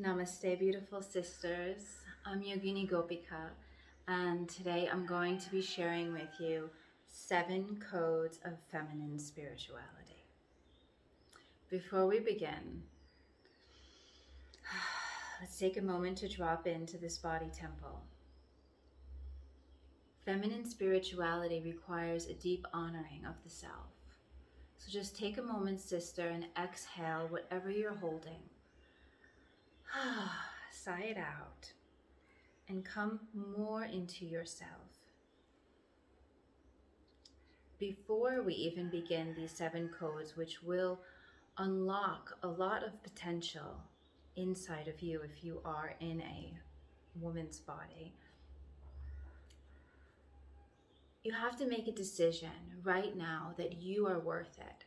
Namaste, beautiful sisters. I'm Yogini Gopika, and today I'm going to be sharing with you 7 codes of feminine spirituality. Before we begin, let's take a moment to drop into this body temple. Feminine spirituality requires a deep honoring of the self. So just take a moment, sister, and exhale whatever you're holding. Sigh it out and come more into yourself. Before we even begin these 7 codes, which will unlock a lot of potential inside of you if you are in a woman's body, you have to make a decision right now that you are worth it,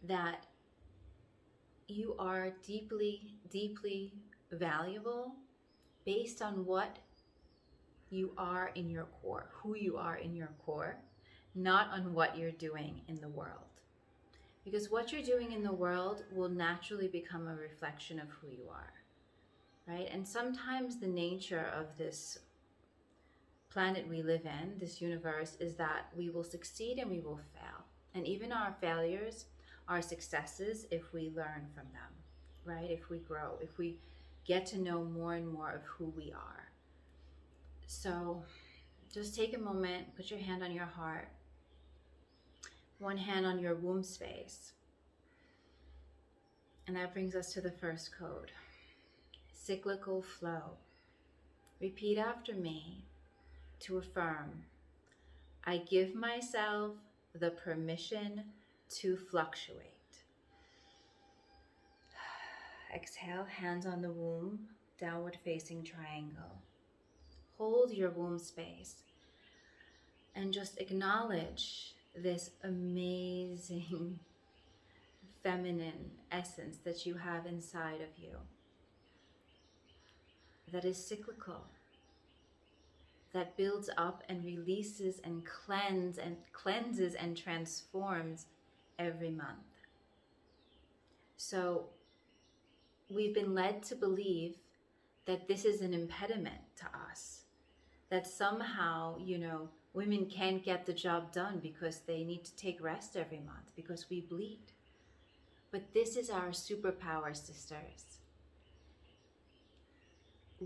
that you are deeply, deeply valuable based on what you are in your core, who you are in your core, not on what you're doing in the world. Because what you're doing in the world will naturally become a reflection of who you are, right? And sometimes the nature of this planet we live in, this universe, is that we will succeed and we will fail. And even our failures are successes if we learn from them, right? If we grow, if we get to know more and more of who we are. So just take a moment, put your hand on your heart, one hand on your womb space. And that brings us to the first code, cyclical flow. Repeat after me to affirm, I give myself the permission to fluctuate. Exhale, hands on the womb, downward facing triangle. Hold your womb space and just acknowledge this amazing feminine essence that you have inside of you that is cyclical, that builds up and releases and cleanses and transforms every month. So we've been led to believe that this is an impediment to us, that somehow, women can't get the job done because they need to take rest every month because we bleed. But this is our superpower, sisters.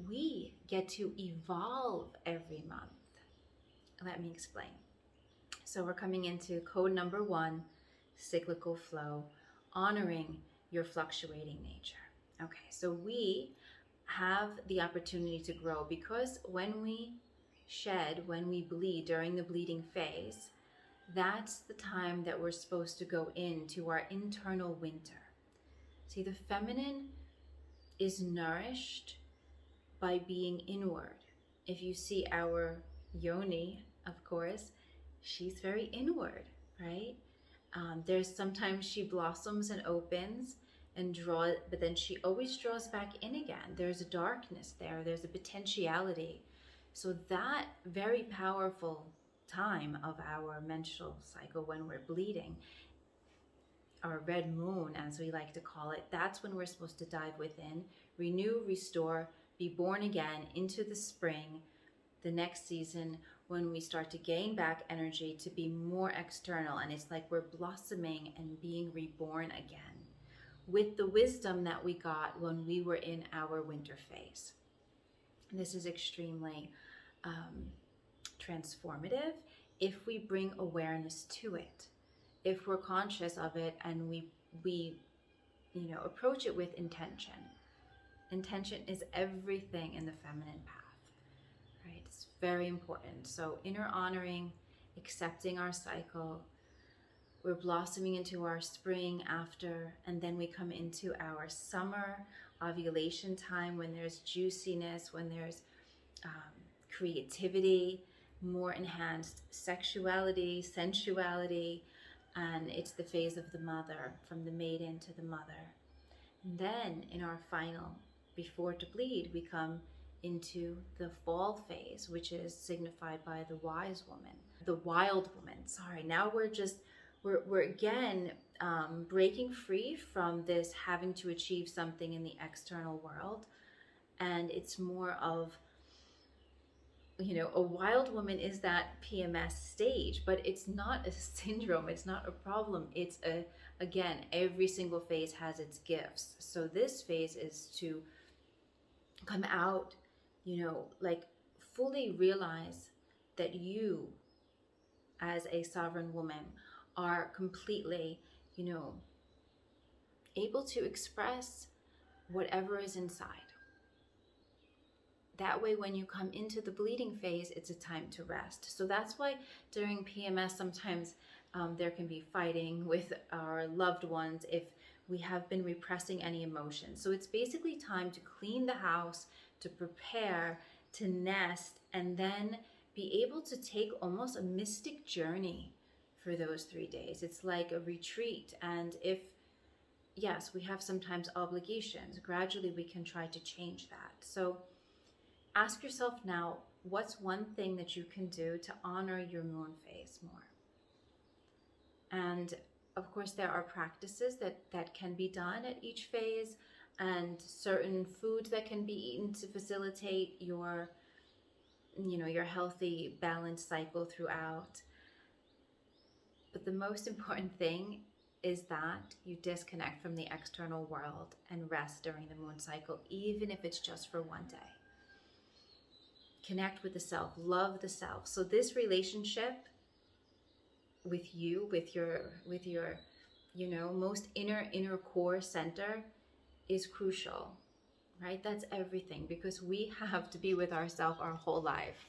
We get to evolve every month. Let me explain. So we're coming into code number 1, cyclical flow, honoring your fluctuating nature. Okay, so we have the opportunity to grow because when we shed, when we bleed during the bleeding phase, that's the time that we're supposed to go into our internal winter. See, the feminine is nourished by being inward. If you see our yoni, of course, she's very inward, right? There's sometimes she blossoms and opens and but then she always draws back in again. There's a darkness there, there's a potentiality. So that very powerful time of our menstrual cycle when we're bleeding, our red moon, as we like to call it, that's when we're supposed to dive within, renew, restore, be born again into the spring, the next season, when we start to gain back energy to be more external. And it's like we're blossoming and being reborn again with the wisdom that we got when we were in our winter phase. This is extremely transformative if we bring awareness to it, if we're conscious of it and we approach it with intention. Intention is everything in the feminine path, right? It's very important. So inner honoring, accepting our cycle, we're blossoming into our spring after, and then we come into our summer ovulation time when there's juiciness, when there's creativity, more enhanced sexuality, sensuality, and it's the phase of the mother, from the maiden to the mother. And then in our final, before to bleed, we come into the fall phase, which is signified by the wise woman, the wild woman. Sorry, now we're again breaking free from this having to achieve something in the external world. And it's more of, a wild woman is that PMS stage, but it's not a syndrome. It's not a problem. It's again, every single phase has its gifts. So this phase is to come out, like fully realize that you as a sovereign woman are completely, able to express whatever is inside. That way, when you come into the bleeding phase, it's a time to rest. So that's why during PMS, sometimes there can be fighting with our loved ones if we have been repressing any emotions. So it's basically time to clean the house, to prepare, to nest, and then be able to take almost a mystic journey for those 3 days. It's like a retreat. And yes, we have sometimes obligations, gradually we can try to change that. So ask yourself now, what's one thing that you can do to honor your moon phase more? And of course, there are practices that can be done at each phase, and certain foods that can be eaten to facilitate your healthy, balanced cycle throughout. But the most important thing is that you disconnect from the external world and rest during the moon cycle, even if it's just for one day. Connect with the self, love the self. So this relationship with you, with your most inner core center is crucial, right? That's everything, because we have to be with ourselves our whole life.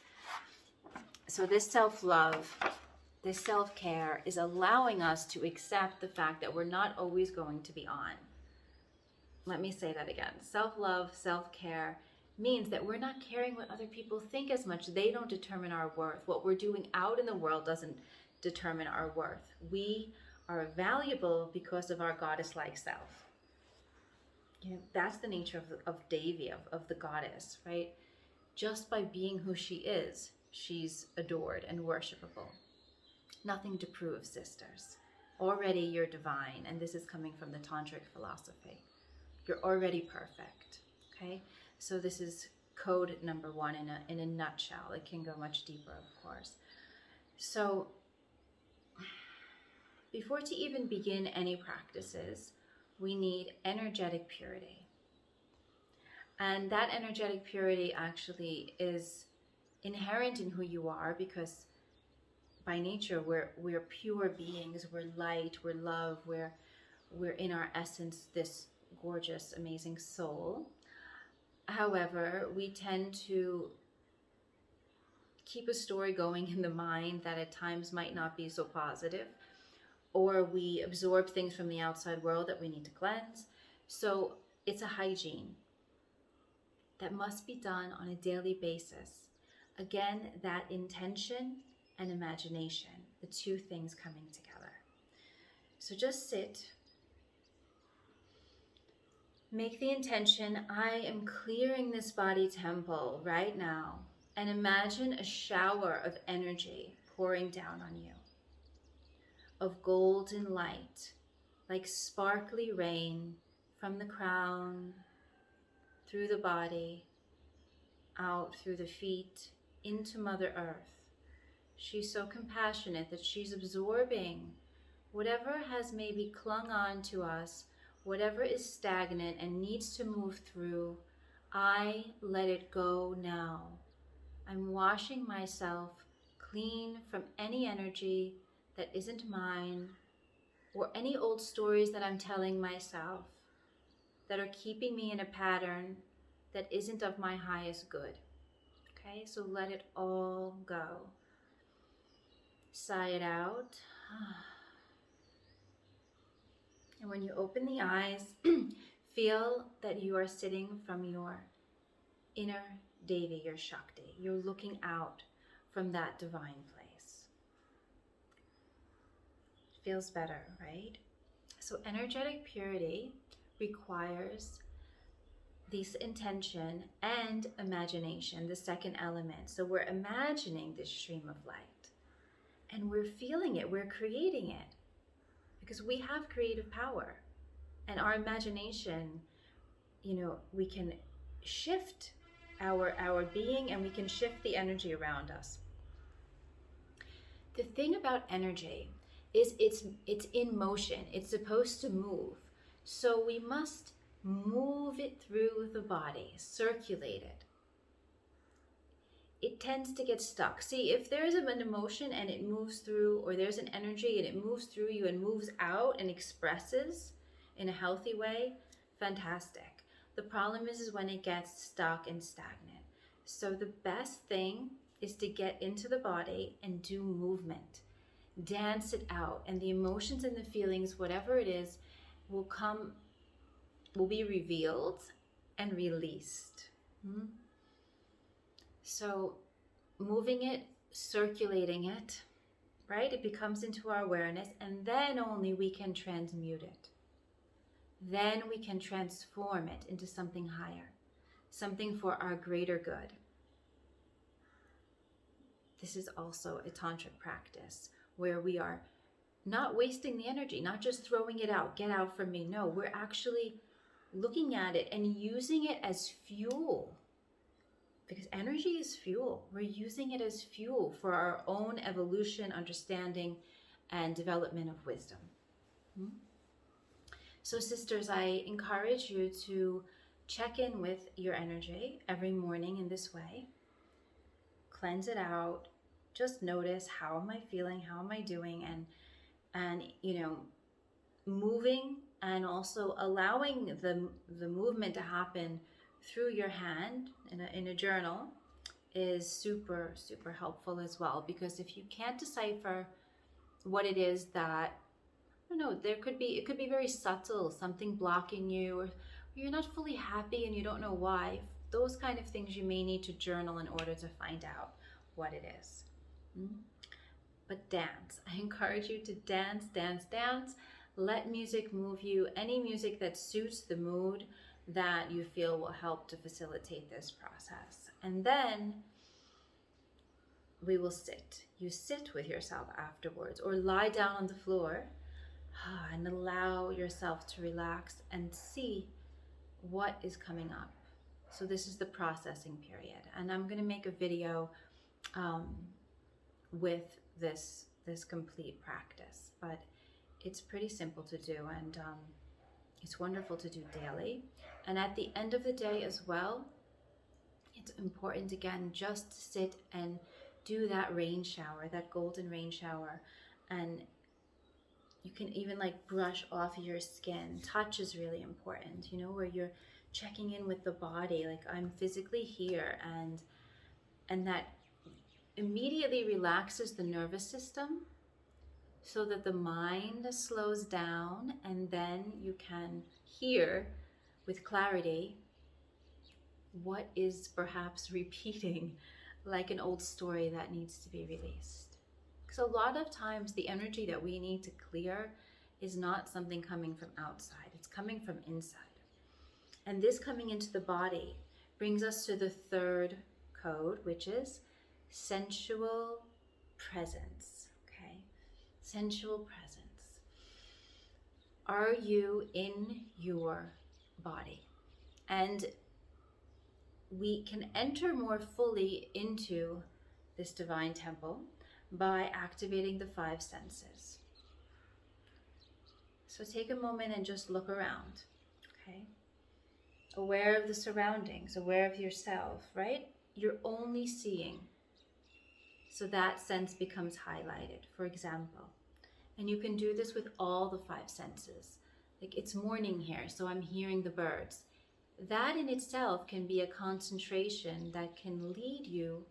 So this self-love, this self-care is allowing us to accept the fact that we're not always going to be on. Let me say that again. Self-love, self-care means that we're not caring what other people think as much. They don't determine our worth. What we're doing out in the world doesn't determine our worth. We are valuable because of our goddess-like self. That's the nature of Devi, of the goddess, right? Just by being who she is, she's adored and worshipable. Nothing to prove, sisters. Already you're divine, and this is coming from the tantric philosophy. You're already perfect, okay? So this is code number 1 in a nutshell. It can go much deeper, of course. So before to even begin any practices, we need energetic purity. And that energetic purity actually is inherent in who you are, because by nature we're pure beings, we're light, we're love, we're in our essence this gorgeous, amazing soul. However, we tend to keep a story going in the mind that at times might not be so positive, or we absorb things from the outside world that we need to cleanse. So it's a hygiene that must be done on a daily basis. Again, that intention and imagination, the two things coming together. So just sit. Make the intention, I am clearing this body temple right now, and imagine a shower of energy pouring down on you, of golden light, like sparkly rain from the crown, through the body, out through the feet, into Mother Earth. She's so compassionate that she's absorbing whatever has maybe clung on to us, whatever is stagnant and needs to move through. I let it go now. I'm washing myself clean from any energy that isn't mine, or any old stories that I'm telling myself that are keeping me in a pattern that isn't of my highest good. Okay, so let it all go. Sigh it out. And when you open the eyes, feel that you are sitting from your inner Devi, your Shakti. You're looking out from that divine place. Feels better, right? So energetic purity requires this intention and imagination, the second element. So we're imagining this stream of light, and we're feeling it, we're creating it. because we have creative power, and our imagination, we can shift our being, and we can shift the energy around us. The thing about energy is it's in motion. It's supposed to move. So we must move it through the body, circulate it. It tends to get stuck. See, if there's an emotion and it moves through, or there's an energy and it moves through you and moves out and expresses in a healthy way, fantastic. The problem is when it gets stuck and stagnant. So the best thing is to get into the body and do movement. Dance it out, and the emotions and the feelings, whatever it is, will be revealed and released. So moving it, circulating it, right? It becomes into our awareness, and then only we can transmute it. Then we can transform it into something higher, something for our greater good. This is also a tantric practice where we are not wasting the energy, not just throwing it out, get out from me. No, we're actually looking at it and using it as fuel, because energy is fuel. We're using it as fuel for our own evolution, understanding, and development of wisdom. So sisters, I encourage you to check in with your energy every morning in this way. Cleanse it out. Just notice, how am I feeling? How am I doing? And moving, and also allowing the movement to happen through your hand in a journal is super, super helpful as well. Because if you can't decipher what it is that, it could be very subtle, something blocking you, or you're not fully happy and you don't know why. Those kind of things you may need to journal in order to find out what it is. But dance. I encourage you to dance, dance, dance. Let music move you. Any music that suits the mood that you feel will help to facilitate this process. And then we will sit. You sit with yourself afterwards, or lie down on the floor and allow yourself to relax and see what is coming up. So this is the processing period, and I'm going to make a video with this complete practice, but it's pretty simple to do, and it's wonderful to do daily. And at the end of the day as well, it's important again just to sit and do that rain shower, that golden rain shower. And you can even brush off your skin. Touch is really important, where you're checking in with the body, I'm physically here, and that immediately relaxes the nervous system so that the mind slows down, and then you can hear with clarity what is perhaps repeating like an old story that needs to be released. Because a lot of times the energy that we need to clear is not something coming from outside, it's coming from inside. And this coming into the body brings us to the third code, which is sensual presence. Okay, sensual presence. Are you in your body? And we can enter more fully into this divine temple by activating the 5 senses. So take a moment and just look around, okay? Aware of the surroundings, aware of yourself, right? You're only seeing. So that sense becomes highlighted, for example. And you can do this with all the 5 senses. It's morning here, so I'm hearing the birds. That in itself can be a concentration that can lead you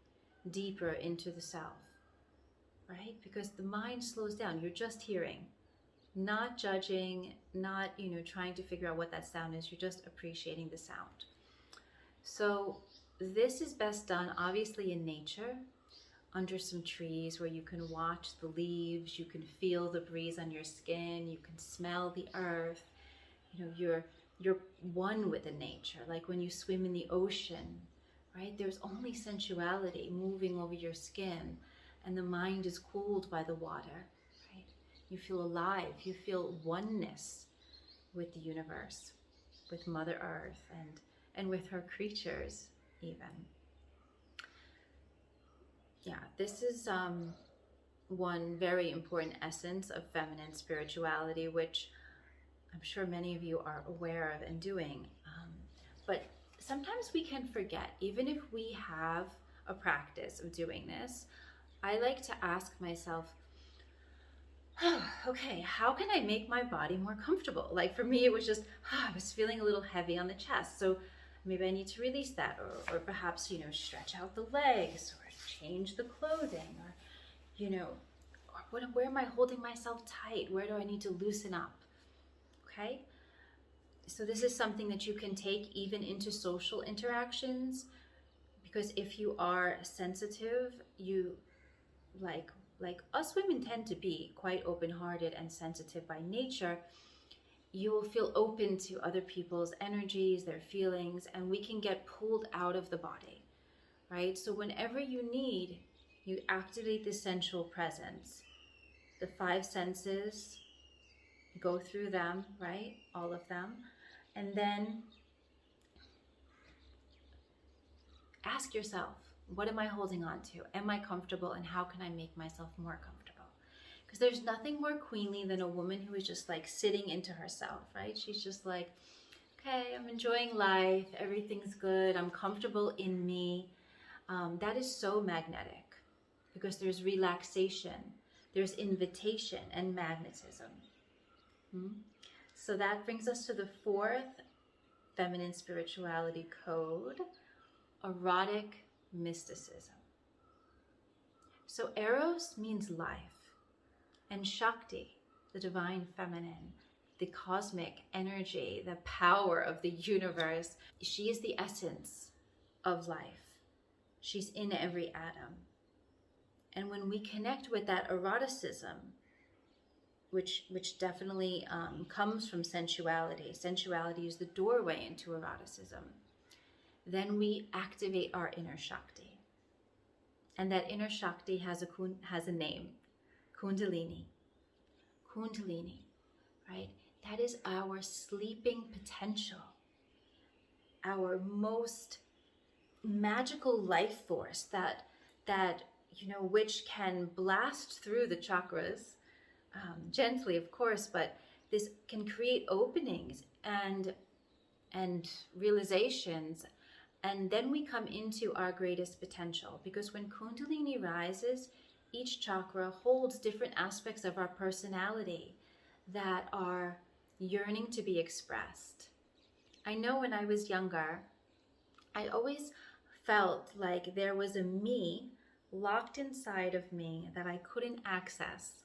deeper into the self, right? Because the mind slows down. You're just hearing, not judging, not, trying to figure out what that sound is. You're just appreciating the sound. So this is best done, obviously, in nature, under some trees where you can watch the leaves, you can feel the breeze on your skin, you can smell the earth. You're one with the nature, like when you swim in the ocean, right? There's only sensuality moving over your skin, and the mind is cooled by the water, right? You feel alive. You feel oneness with the universe, with Mother Earth, and with her creatures even. Yeah, this is one very important essence of feminine spirituality, which I'm sure many of you are aware of and doing. But sometimes we can forget, even if we have a practice of doing this. I like to ask myself, okay, how can I make my body more comfortable? Like for me, it was just, I was feeling a little heavy on the chest. So maybe I need to release that, or perhaps, you know, stretch out the legs, or change the clothing, or, you know, or where am I holding myself tight? Where do I need to loosen up? Okay. So this is something that you can take even into social interactions, because if you are sensitive, you like us women tend to be quite open-hearted and sensitive by nature. You will feel open to other people's energies, their feelings, and we can get pulled out of the body, right? So whenever you need, you activate the sensual presence. The 5 senses, go through them, right? All of them. And then ask yourself, what am I holding on to? Am I comfortable? And how can I make myself more comfortable? Because there's nothing more queenly than a woman who is just like sitting into herself, right? She's just like, okay, I'm enjoying life. Everything's good. I'm comfortable in me. That is so magnetic, because there's relaxation, there's invitation and magnetism. So that brings us to the 4th feminine spirituality code, erotic mysticism. So Eros means life, and Shakti, the divine feminine, the cosmic energy, the power of the universe, she is the essence of life. She's in every atom. And when we connect with that eroticism, which definitely comes from sensuality. Sensuality is the doorway into eroticism. Then we activate our inner Shakti. And that inner Shakti has a name, Kundalini. Kundalini, right? That is our sleeping potential, our most magical life force that you know, which can blast through the chakras, gently, of course, but this can create openings and realizations. And then we come into our greatest potential, because when Kundalini rises, each chakra holds different aspects of our personality that are yearning to be expressed. I know when I was younger, I always felt like there was a me locked inside of me that I couldn't access.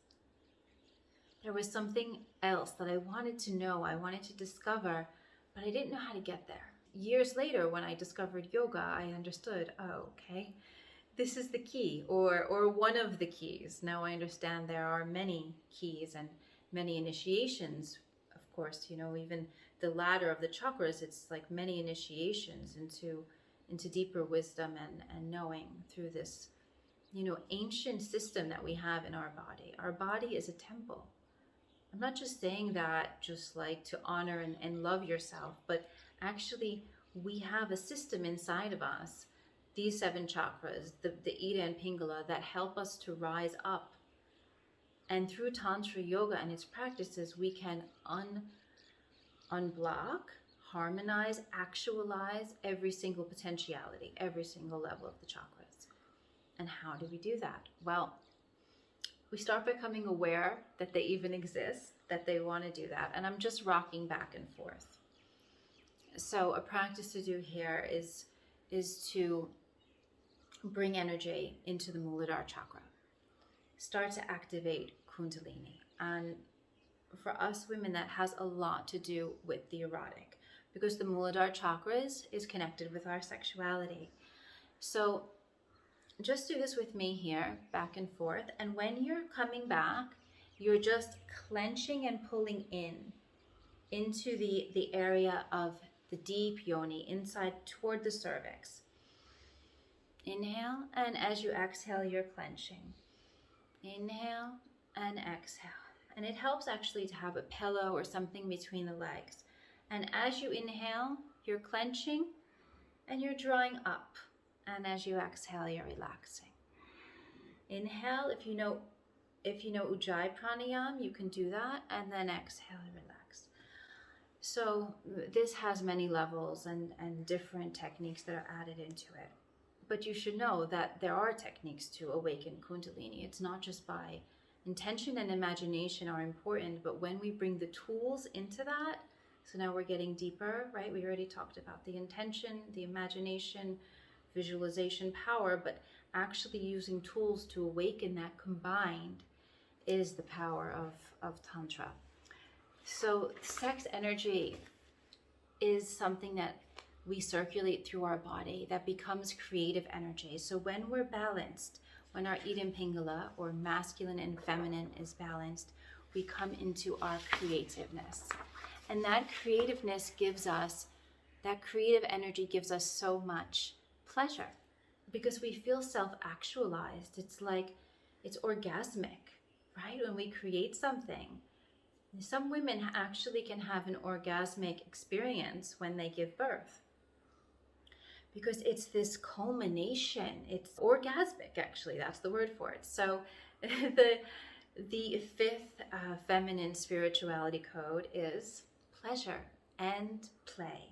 There was something else that I wanted to know, I wanted to discover, but I didn't know how to get there. Years later, when I discovered yoga, I understood, oh, okay, this is the key, or one of the keys. Now I understand there are many keys and many initiations. Of course, you know, even the ladder of the chakras, it's like many initiations into deeper wisdom and knowing through this, you know, ancient system that we have in our body. Our body is a temple. I'm not just saying that just like to honor and love yourself, but actually we have a system inside of us, these 7 chakras, the Ida and Pingala, that help us to rise up. And through Tantra yoga and its practices, we can unblock, harmonize, actualize every single potentiality, every single level of the chakras. And how do we do that? Well, we start by becoming aware that they even exist, that they want to do that. And I'm just rocking back and forth. So a practice to do here is to bring energy into the Muladhara chakra. Start to activate Kundalini. And for us women, that has a lot to do with the erotic, because the Muladhara chakras is connected with our sexuality. So just do this with me here, back and forth. And when you're coming back, you're just clenching and pulling into the area of the deep yoni, inside toward the cervix. Inhale, and as you exhale, you're clenching. Inhale and exhale. And it helps actually to have a pillow or something between the legs. And as you inhale, you're clenching and you're drawing up. And as you exhale, you're relaxing. Inhale, if you know Ujjayi Pranayama, you can do that. And then exhale and relax. So this has many levels and different techniques that are added into it. But you should know that there are techniques to awaken Kundalini. It's not just by intention and imagination are important, but when we bring the tools into that, so now we're getting deeper, right? We already talked about the intention, the imagination, visualization power, but actually using tools to awaken that combined is the power of Tantra. So sex energy is something that we circulate through our body that becomes creative energy. So when we're balanced, when our Eden Pingala, or masculine and feminine, is balanced, we come into our creativeness. And that creativeness gives us, that creative energy gives us so much pleasure because we feel self-actualized. It's like, it's orgasmic, right? When we create something. Some women actually can have an orgasmic experience when they give birth, because it's this culmination. It's orgasmic, actually, that's the word for it. So the fifth feminine spirituality code is pleasure and play.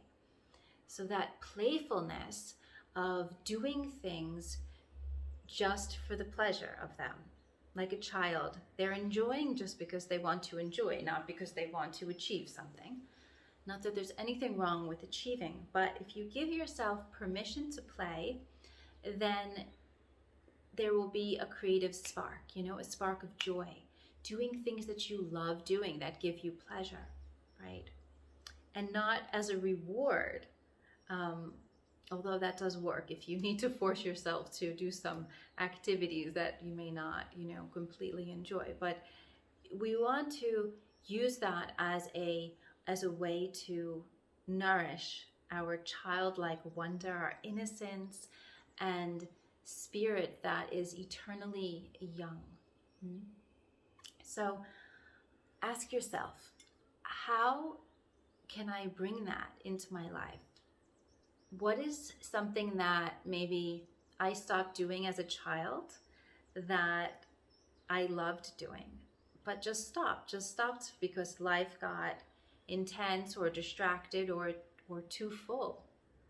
So that playfulness of doing things just for the pleasure of them. Like a child, they're enjoying just because they want to enjoy, not because they want to achieve something. Not that there's anything wrong with achieving, but if you give yourself permission to play, then there will be a creative spark, a spark of joy, doing things that you love doing that give you pleasure, right? And not as a reward, although that does work if you need to force yourself to do some activities that you may not, completely enjoy. But we want to use that as a way to nourish our childlike wonder, our innocence, and spirit that is eternally young. So ask yourself, how can I bring that into my life? What is something that maybe I stopped doing as a child that I loved doing, but just stopped because life got intense or distracted or too full?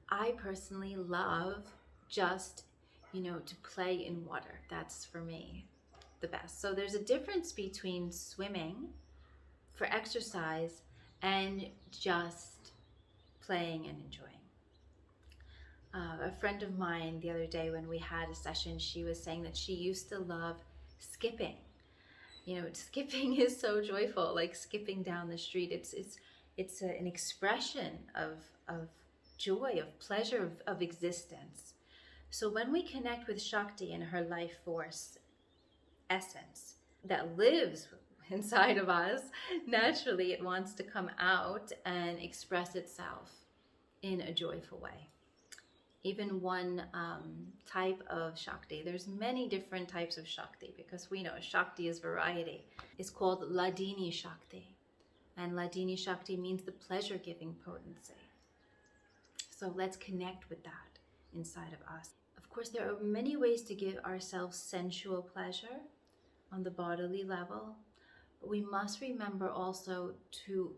I personally love just, to play in water. That's for me the best. So there's a difference between swimming for exercise and just playing and enjoying. A friend of mine the other day when we had a session, she was saying that she used to love skipping. Skipping is so joyful, like skipping down the street. It's an expression of joy, of pleasure, of existence. So when we connect with Shakti and her life force essence that lives inside of us, naturally it wants to come out and express itself in a joyful way. Even one type of Shakti, there's many different types of Shakti because we know Shakti is variety. It's called Yogini Shakti. And Yogini Shakti means the pleasure-giving potency. So let's connect with that inside of us. Of course, there are many ways to give ourselves sensual pleasure on the bodily level, but we must remember also to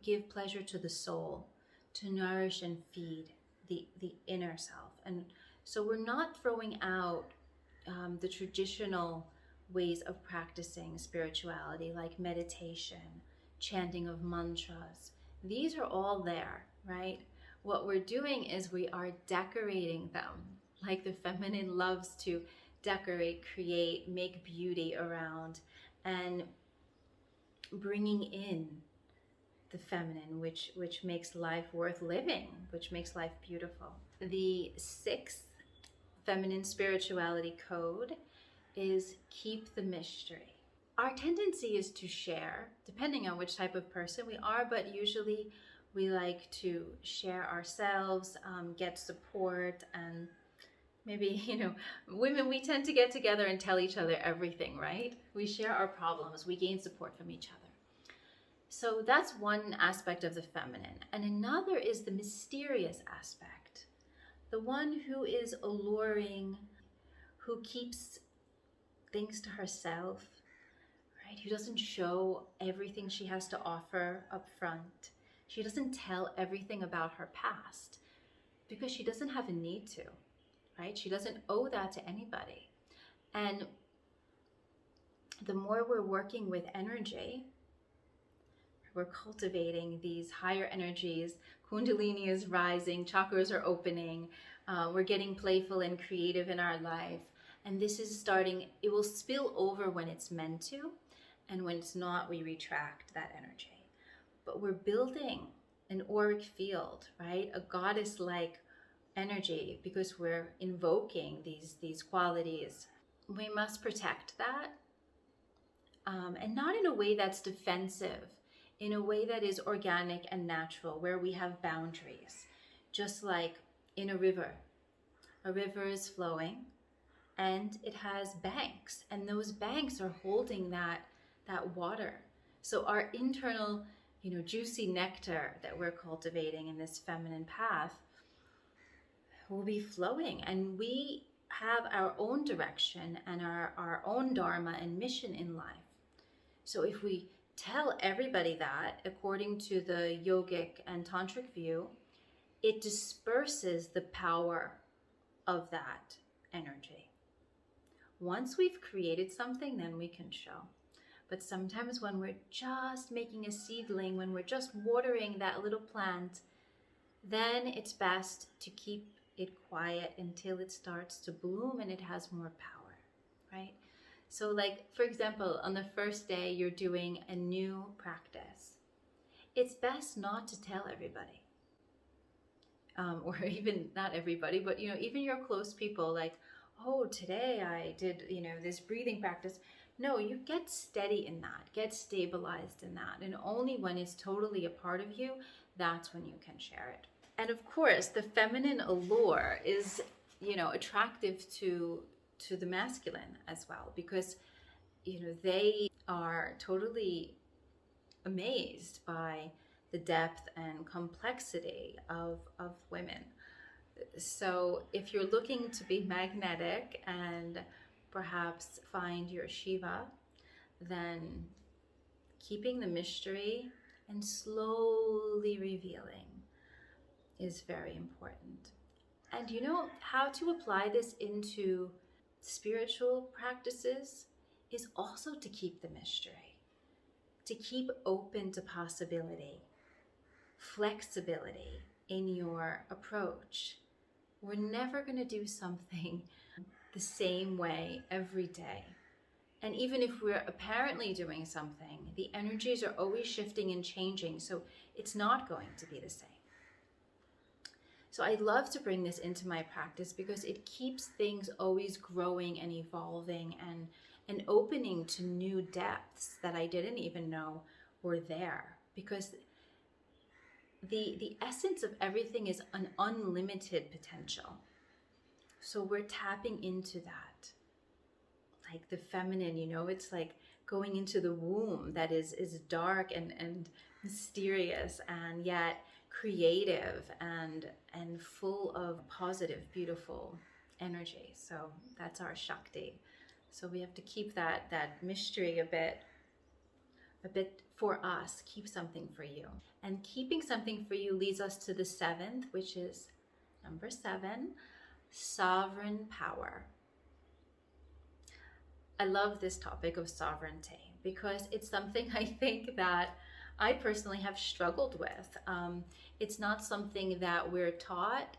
give pleasure to the soul, to nourish and feed the inner self. And so we're not throwing out the traditional ways of practicing spirituality, like meditation, chanting of mantras. These are all there, right? What we're doing is we are decorating them, like the feminine loves to decorate, create, make beauty around, and bringing in the feminine, which makes life worth living, which makes life beautiful. The sixth feminine spirituality code is keep the mystery. Our tendency is to share, depending on which type of person we are, but usually we like to share ourselves, get support, and Maybe, women, we tend to get together and tell each other everything, right? We share our problems, we gain support from each other. So that's one aspect of the feminine. And another is the mysterious aspect. The one who is alluring, who keeps things to herself, right? Who doesn't show everything she has to offer up front. She doesn't tell everything about her past because she doesn't have a need to, right? She doesn't owe that to anybody. And the more we're working with energy, we're cultivating these higher energies. Kundalini is rising, chakras are opening, we're getting playful and creative in our life. And this is starting, it will spill over when it's meant to, and when it's not, we retract that energy. But we're building an auric field, right? A goddess-like energy, because we're invoking these qualities. We must protect that, and not in a way that's defensive, in a way that is organic and natural, where we have boundaries. Just like in a river is flowing and it has banks, and those banks are holding that water. So our internal, juicy nectar that we're cultivating in this feminine path will be flowing, and we have our own direction and our own dharma and mission in life. So if we tell everybody that, according to the yogic and tantric view, it disperses the power of that energy. Once we've created something, then we can show. But sometimes when we're just making a seedling, when we're just watering that little plant, then it's best to keep it quiet until it starts to bloom and it has more power, right? So like, for example, on the first day you're doing a new practice, it's best not to tell everybody. Or even not everybody, but even your close people, like, oh, today I did, this breathing practice. No, you get steady in that, get stabilized in that. And only when it's totally a part of you, that's when you can share it. And of course, the feminine allure is, attractive to the masculine as well, because, they are totally amazed by the depth and complexity of women. So if you're looking to be magnetic and perhaps find your Shiva, then keeping the mystery and slowly revealing is very important. And how to apply this into spiritual practices is also to keep the mystery, to keep open to possibility, flexibility in your approach. We're never going to do something the same way every day. And even if we're apparently doing something, the energies are always shifting and changing, so it's not going to be the same. So I love to bring this into my practice because it keeps things always growing and evolving and opening to new depths that I didn't even know were there. Because the essence of everything is an unlimited potential. So we're tapping into that. Like the feminine, it's like going into the womb that is dark and mysterious, and yet creative and full of positive, beautiful energy. So that's our Shakti. So we have to keep that mystery a bit for us. Keep something for you. And keeping something for you leads us to the 7th, which is number 7, sovereign power. I love this topic of sovereignty because it's something I think that I personally have struggled with. It's not something that we're taught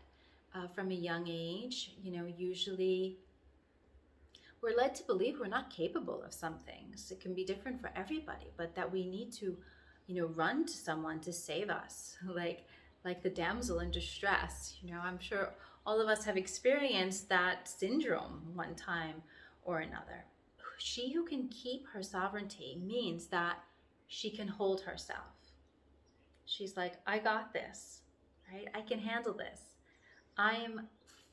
from a young age. Usually we're led to believe we're not capable of some things. It can be different for everybody, but that we need to, run to someone to save us, like the damsel in distress. I'm sure all of us have experienced that syndrome one time or another. She who can keep her sovereignty means that she can hold herself. She's like, I got this, right? I can handle this. I am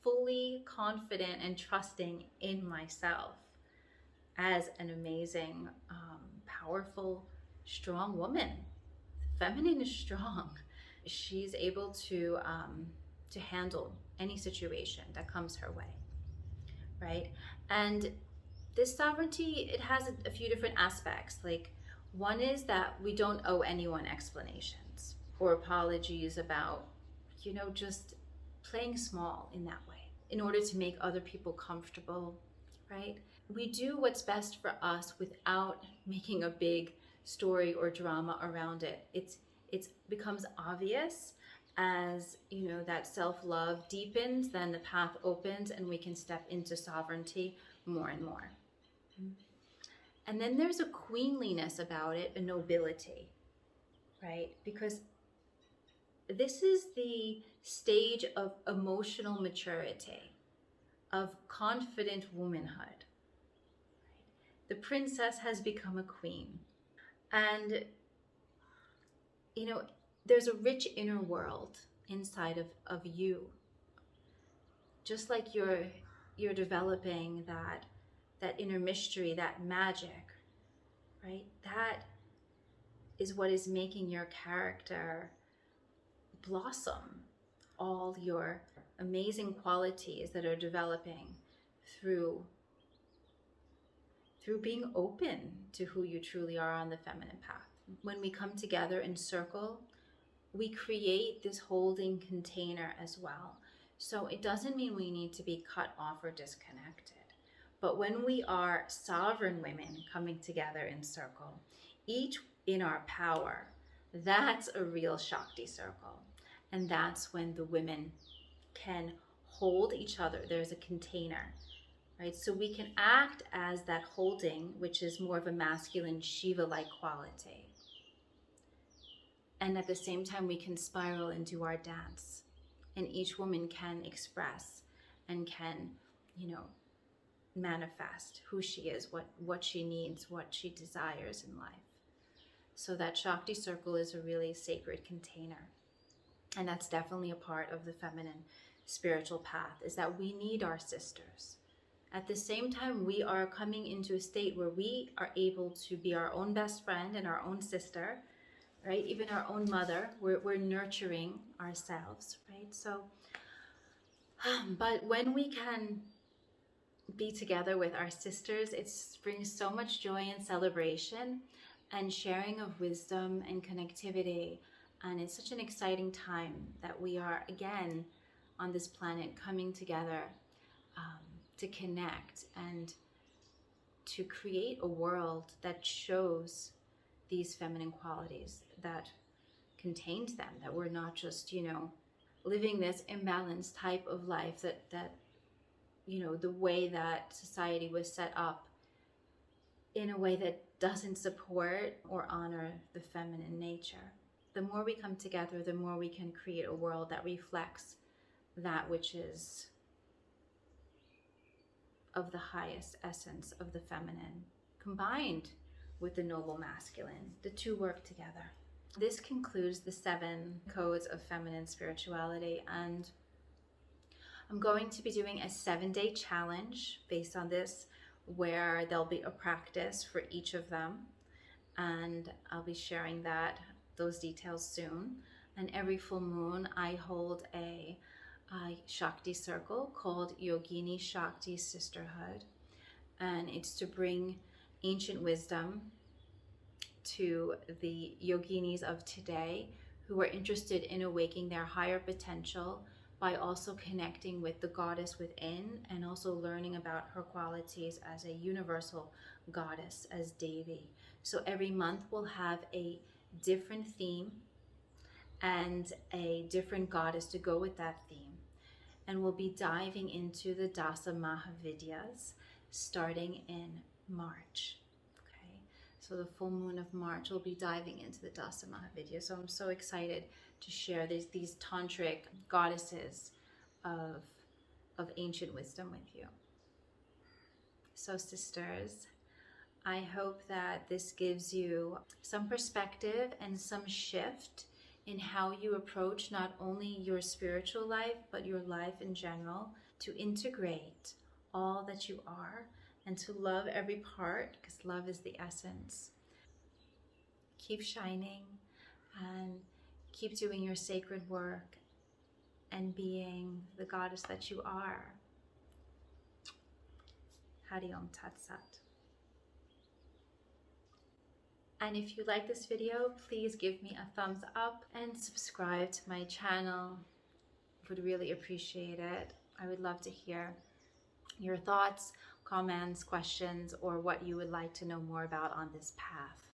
fully confident and trusting in myself as an amazing, powerful, strong woman. Feminine is strong. She's able to handle any situation that comes her way, right? And this sovereignty, it has a few different aspects. Like, one is that we don't owe anyone explanations or apologies about, just playing small in that way in order to make other people comfortable, right? We do what's best for us without making a big story or drama around it. It becomes obvious as, that self-love deepens, then the path opens and we can step into sovereignty more and more. And then there's a queenliness about it, a nobility, right? Because this is the stage of emotional maturity, of confident womanhood. The princess has become a queen. And, there's a rich inner world inside of you. Just like you're developing that inner mystery, that magic, right? That is what is making your character blossom. All your amazing qualities that are developing through being open to who you truly are on the feminine path. When we come together in circle, we create this holding container as well. So it doesn't mean we need to be cut off or disconnected. But when we are sovereign women coming together in circle, each in our power, that's a real Shakti circle. And that's when the women can hold each other. There's a container, right? So we can act as that holding, which is more of a masculine Shiva-like quality. And at the same time, we can spiral into our dance. And each woman can express and can, manifest who she is, what she needs, what she desires in life. So that Shakti circle is a really sacred container. And that's definitely a part of the feminine spiritual path, is that we need our sisters. At the same time, we are coming into a state where we are able to be our own best friend and our own sister, right? Even our own mother. We're nurturing ourselves, right? So, but when we can be together with our sisters, it brings so much joy and celebration and sharing of wisdom and connectivity. And it's such an exciting time that we are, again, on this planet coming together to connect and to create a world that shows these feminine qualities, that contains them, that we're not just, living this imbalanced type of life that the way that society was set up in a way that doesn't support or honor the feminine nature. The more we come together, the more we can create a world that reflects that which is of the highest essence of the feminine, combined with the noble masculine. The two work together. This concludes the 7 codes of feminine spirituality, and I'm going to be doing a 7-day challenge based on this, where there'll be a practice for each of them, and I'll be sharing those details soon. And every full moon, I hold a Shakti circle called Yogini Shakti Sisterhood, and it's to bring ancient wisdom to the yoginis of today who are interested in awakening their higher potential by also connecting with the goddess within, and also learning about her qualities as a universal goddess, as Devi. So every month we'll have a different theme and a different goddess to go with that theme. And we'll be diving into the Dasa Mahavidyas starting in March. Okay, so the full moon of March, we'll be diving into the Dasa Mahavidya. So I'm so excited to share these tantric goddesses of ancient wisdom with you. So sisters, I hope that this gives you some perspective and some shift in how you approach not only your spiritual life, but your life in general, to integrate all that you are and to love every part, because love is the essence. Keep shining and keep doing your sacred work and being the goddess that you are. Hari Om Tat Sat. And if you like this video, please give me a thumbs up and subscribe to my channel. Would really appreciate it. I would love to hear your thoughts, comments, questions, or what you would like to know more about on this path.